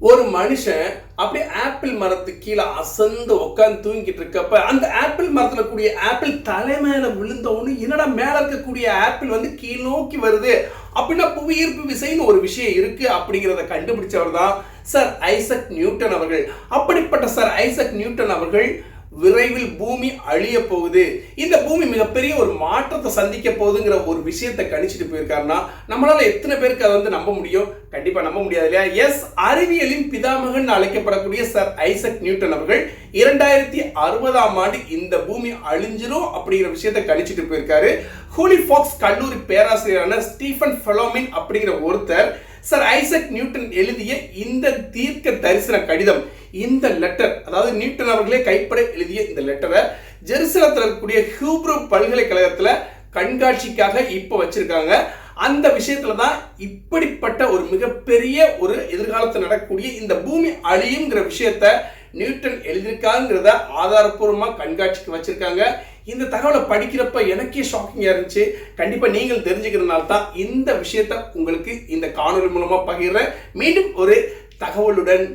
ஒரு மனுஷன் அப்படியே ஆப்பிள் மரத்துக்கு கீழே அசந்து உட்காந்து தூங்கிட்டு இருக்கப்ப அந்த ஆப்பிள் மரத்துல கூடிய ஆப்பிள் தலை மேல விழுந்த உடனே என்னடா மேல இருக்கக்கூடிய ஆப்பிள் வந்து கீழ் நோக்கி வருது அப்படின்னா புவியீர்ப்பு விசைன்னு ஒரு விஷயம் இருக்கு அப்படிங்கிறத கண்டுபிடிச்சவர் தான் சர் ஐசக் நியூட்டன் அவர்கள். அப்படிப்பட்ட சர் ஐசக் நியூட்டன் அவர்கள் விரைவில் பூமி அழிய போகுது, இந்த பூமி மிகப்பெரிய ஒரு மாற்றத்தை சந்திக்க போகுதுங்கிற ஒரு விஷயத்தை கணிச்சிட்டு போயிருக்காருன்னா நம்மளால எத்தனை பேருக்கு அதை வந்து நம்ப முடியும்? கண்டிப்பா நம்ப முடியாது இல்லையா? எஸ், அறிவியலின் பிதாமகன் அழைக்கப்படக்கூடிய சர் ஐசக் நியூட்டன் அவர்கள் 2060ஆம் ஆண்டு இந்த பூமி அழிஞ்சிரும் அப்படிங்கிற விஷயத்தை கணிச்சிட்டு போயிருக்காரு. ஹோலிஃபாக்ஸ் கல்லூரி பேராசிரியரான ஸ்டீஃபன் ஃபெலோமின் அப்படிங்கிற ஒருத்தர் சர் ஐசக் நியூட்டன் எழுதிய இந்த தீர்க்க தரிசன கடிதம், இந்த லெட்டர், அதாவது நியூட்டன் அவர்களே கைப்பட எழுதிய இந்த லெட்டரை ஜெருசலத்தில் இருக்கக்கூடிய ஹீப்ரு பல்கலைக்கழகத்துல கண்காட்சிக்காக இப்ப வச்சிருக்காங்க. அந்த விஷயத்துல தான் இப்படிப்பட்ட ஒரு மிகப்பெரிய ஒரு எதிர்காலத்தில் நடக்கக்கூடிய இந்த பூமி அழியுங்கிற விஷயத்த நியூட்டன் எழுதியிருக்காங்கிறத ஆதாரப்பூர்வமா கண்காட்சிக்கு வச்சிருக்காங்க. இந்த தகவலை படிக்கிறப்ப எனக்கே ஷாக்கிங்கா இருந்துச்சு. கண்டிப்பா நீங்கள் தெரிஞ்சுக்கிறதுனால தான் இந்த விஷயத்த உங்களுக்கு இந்த காணொலி மூலமா பகிர்றேன். மீண்டும் ஒரு தகவலுடன்